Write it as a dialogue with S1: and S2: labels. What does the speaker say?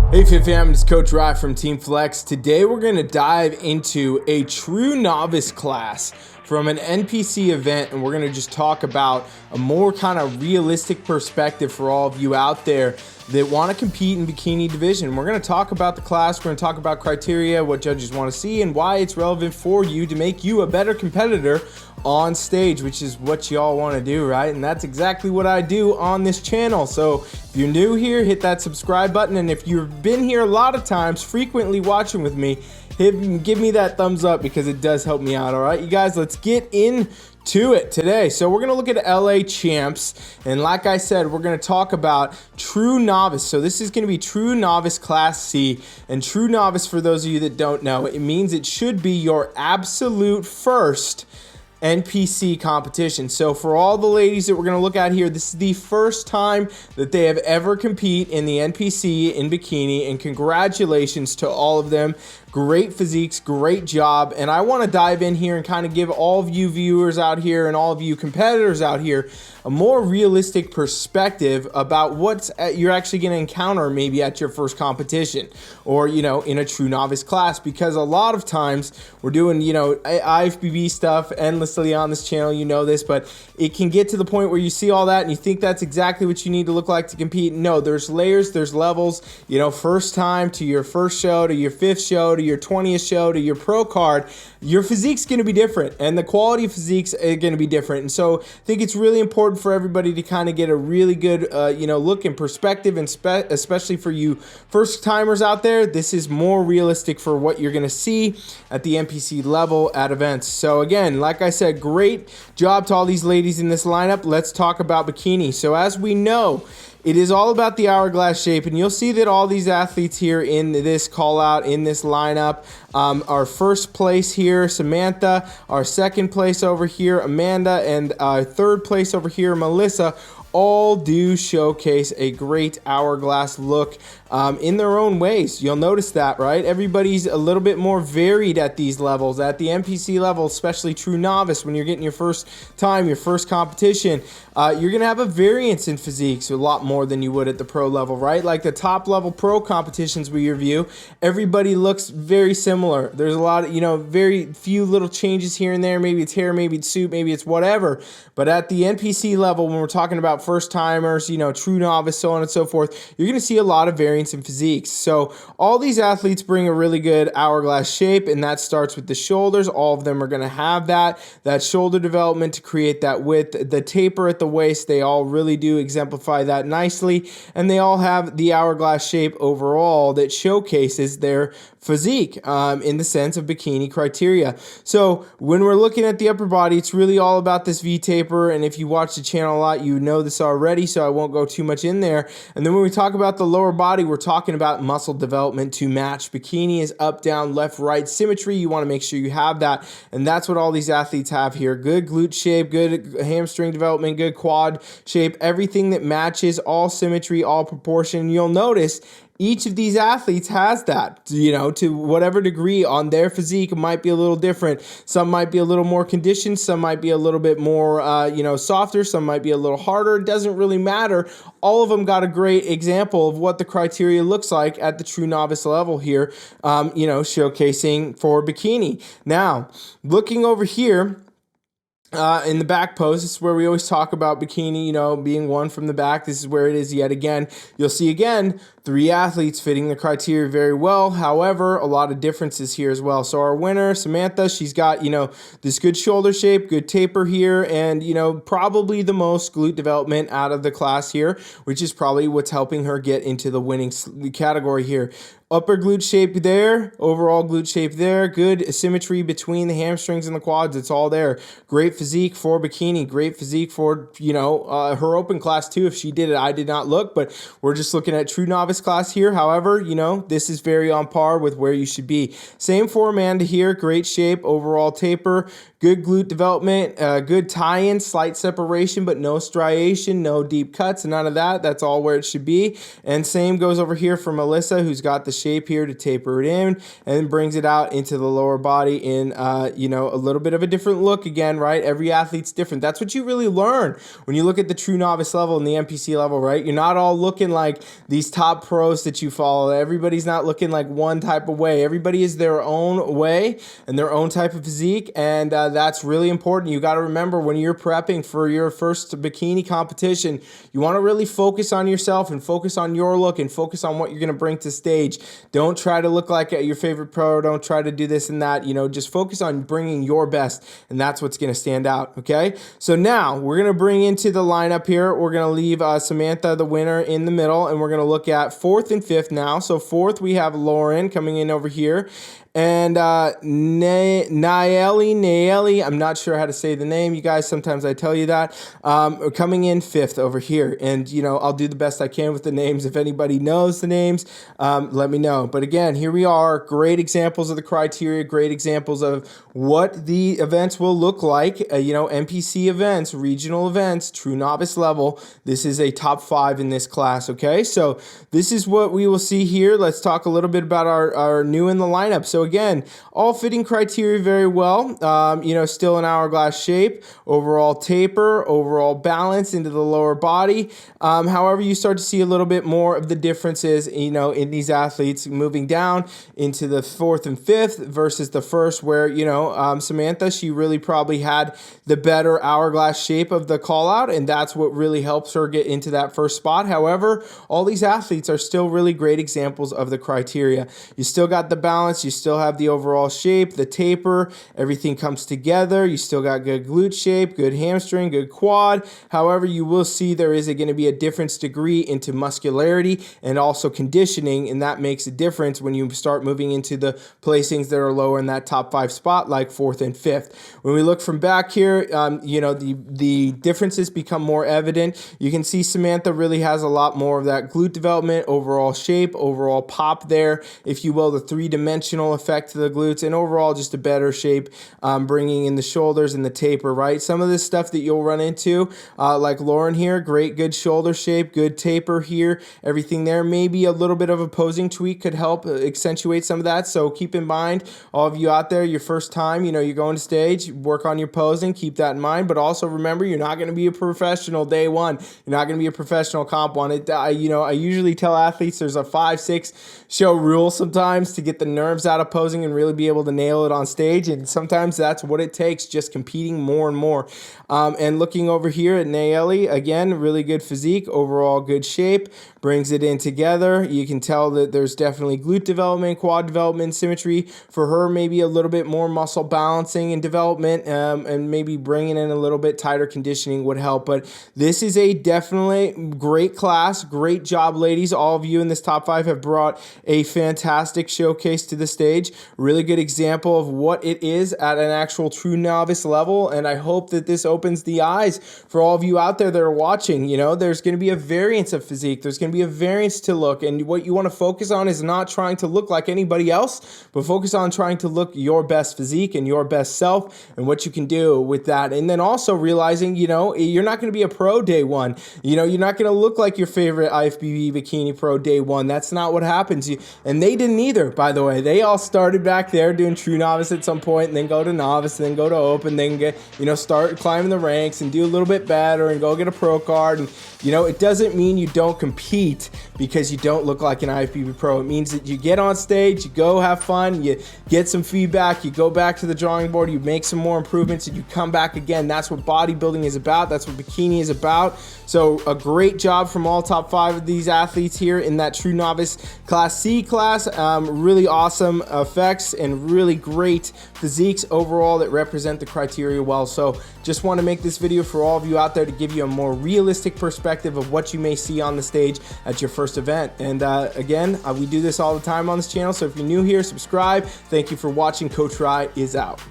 S1: Hey Fit Fam, it's Coach Rye from Team FFLEX. Today we're going to dive into a true novice class from an NPC event, and we're going to just talk about a more kind of realistic perspective for all of you out there that want to compete in Bikini Division. We're going to talk about the class, we're going to talk about criteria, what judges want to see, and why it's relevant for you to make you a better competitor on stage, which is what y'all want to do, right? And that's exactly what I do on this channel. So if you're new here, hit that subscribe button, and if you've been here a lot of times, frequently watching with me, give me that thumbs up because it does help me out. All right, you guys, let's get into it today. So we're going to look at LA champs, and like I said, we're going to talk about true novice. So this is going to be true novice class C, and true novice, for those of you that don't know, it means it should be your absolute first NPC competition. So for all the ladies that we're going to look at here, this is the first time that they have ever compete in the NPC in bikini, and congratulations to all of them. Great physiques, great job. And I want to dive in here and kind of give all of you viewers out here and all of you competitors out here a more realistic perspective about what you're actually going to encounter maybe at your first competition, or, you know, in a true novice class, because a lot of times we're doing, you know, IFBB stuff endlessly on this channel, you know this, but it can get to the point where you see all that and you think that's exactly what you need to look like to compete. No, there's layers, there's levels, you know, first time to your first show, to your fifth show, to your 20th show, to your pro card, your physique's going to be different, and the quality of physiques are going to be different. And so I think it's really important for everybody to kind of get a really good, you know, look and perspective, and especially for you first timers out there, this is more realistic for what you're going to see at the NPC level at events. So again, like I said, great job to all these ladies in this lineup. Let's talk about bikini. So as we know, it is all about the hourglass shape, and you'll see that all these athletes here in this call out, in this lineup, our first place here, Samantha, our second place over here, Amanda, and our third place over here, Melissa, all do showcase a great hourglass look in their own ways. You'll notice that, right? Everybody's a little bit more varied at these levels. At the NPC level, especially true novice, when you're getting your first time, your first competition, you're going to have a variance in physiques a lot more than you would at the pro level, right? Like the top level pro competitions we review, everybody looks very similar. There's a lot of, you know, very few little changes here and there. Maybe it's hair, maybe it's suit, maybe it's whatever. But at the NPC level, when we're talking about first timers, you know, true novice, so on and so forth, you're going to see a lot of variance in physiques. So all these athletes bring a really good hourglass shape, and that starts with the shoulders. All of them are going to have that shoulder development to create that width. The taper at the waist, they all really do exemplify that nicely, and they all have the hourglass shape overall that showcases their physique in the sense of bikini criteria. So when we're looking at the upper body, it's really all about this V taper, and if you watch the channel a lot, you know this already, so I won't go too much in there. And then when we talk about the lower body, we're talking about muscle development to match. Bikini is up, down, left, right symmetry. You want to make sure you have that, and that's what all these athletes have here. Good glute shape, good hamstring development, good quad shape, everything that matches, all symmetry, all proportion. You'll notice each of these athletes has that, you know, to whatever degree on their physique. It might be a little different. Some might be a little more conditioned. Some might be a little bit more, you know, softer. Some might be a little harder. It doesn't really matter. All of them got a great example of what the criteria looks like at the true novice level here, you know, showcasing for bikini. Now, looking over here, in the back pose, this is where we always talk about bikini, you know, being one from the back. This is where it is yet again. You'll see again, 3 athletes fitting the criteria very well. However, a lot of differences here as well. So our winner, Samantha, she's got, you know, this good shoulder shape, good taper here, and, you know, probably the most glute development out of the class here, which is probably what's helping her get into the winning category here. Upper glute shape there, overall glute shape there, good symmetry between the hamstrings and the quads. It's all there. Great physique for bikini, great physique for, you know, her open class too. If she did it, I did not look, but we're just looking at true novice class here. However, you know, this is very on par with where you should be. Same for Amanda here, great shape, overall taper, good glute development, good tie-in, slight separation, but no striation, no deep cuts, none of that. That's all where it should be. And same goes over here for Melissa, who's got the shape here to taper it in and brings it out into the lower body in, you know, a little bit of a different look again, right? Every athlete's different. That's what you really learn when you look at the true novice level and the NPC level, right? You're not all looking like these top pros that you follow. Everybody's not looking like one type of way. Everybody is their own way and their own type of physique, and that's really important. You got to remember when you're prepping for your first bikini competition, you want to really focus on yourself and focus on your look and focus on what you're going to bring to stage. Don't try to look like your favorite pro. Don't try to do this and that. You know, just focus on bringing your best, and that's what's going to stand out, okay? So now we're going to bring into the lineup here. We're going to leave Samantha, the winner, in the middle, and we're going to look at 4th and 5th now. So 4th, we have Lauren coming in over here. And Naeli, I'm not sure how to say the name, you guys. Sometimes I tell you that. Coming in 5th over here. And, you know, I'll do the best I can with the names. If anybody knows the names, let me know. But again, here we are. Great examples of the criteria, great examples of what the events will look like. You know, NPC events, regional events, true novice level. This is a top 5 in this class, okay? So this is what we will see here. Let's talk a little bit about our new in the lineup. So again, all fitting criteria very well. You know, still an hourglass shape, overall taper, overall balance into the lower body. However, you start to see a little bit more of the differences, you know, in these athletes moving down into the 4th and 5th versus the 1st, where, you know, Samantha, she really probably had the better hourglass shape of the call out, and that's what really helps her get into that 1st spot. However, all these athletes are still really great examples of the criteria. You still got the balance, you still have the overall shape, the taper, everything comes together. You still got good glute shape, good hamstring, good quad. However, you will see there is going to be a difference degree into muscularity and also conditioning, and that makes a difference when you start moving into the placings that are lower in that top 5 spot, like 4th and 5th. When we look from back here, you know, the differences become more evident. You can see Samantha really has a lot more of that glute development, overall shape, overall pop there, if you will, the 3-dimensional effect to the glutes, and overall just a better shape, bringing in the shoulders and the taper, right? Some of this stuff that you'll run into, like Lauren here, great, good shoulder shape, good taper here, everything there. Maybe a little bit of a posing tweak could help accentuate some of that. So keep in mind, all of you out there, your first time, you know, you're going to stage, work on your posing, keep that in mind, but also remember, you're not going to be a professional day one. You're not going to be a professional comp one. You know, I usually tell athletes there's a 5-6 show rule sometimes to get the nerves out of posing and really be able to nail it on stage, and sometimes that's what it takes, just competing more and more. And looking over here at Naeli, again, really good physique, overall good shape, brings it in together. You can tell that there's definitely glute development, quad development, symmetry. For her, maybe a little bit more muscle balancing and development, and maybe bringing in a little bit tighter conditioning would help. But this is a definitely great class. Great job, ladies. All of you in this top 5 have brought a fantastic showcase to the stage. Really good example of what it is at an actual true novice level, and I hope that this opens the eyes for all of you out there that are watching. You know, there's going to be a variance of physique. There's going to be a variance to look, and what you want to focus on is not trying to look like anybody else, but focus on trying to look your best physique and your best self and what you can do with that. And then also realizing, you know, you're not going to be a pro day one. You know, you're not going to look like your favorite IFBB bikini pro day one. That's not what happens. And they didn't either, by the way. They all started back there doing true novice at some point, and then go to novice, and then go to open, then get, you know, start climbing the ranks and do a little bit better and go get a pro card. And, you know, it doesn't mean you don't compete because you don't look like an IFBB pro. It means that you get on stage, you go have fun, you get some feedback, you go back to the drawing board, you make some more improvements, and you come back again. That's what bodybuilding is about. That's what bikini is about. So a great job from all top 5 of these athletes here in that true novice class C class. Really awesome effects and really great physiques overall that represent the criteria well. So just want to make this video for all of you out there to give you a more realistic perspective of what you may see on the stage at your first event. And again, we do this all the time on this channel. So if you're new here, subscribe. Thank you for watching. Coach Rye is out.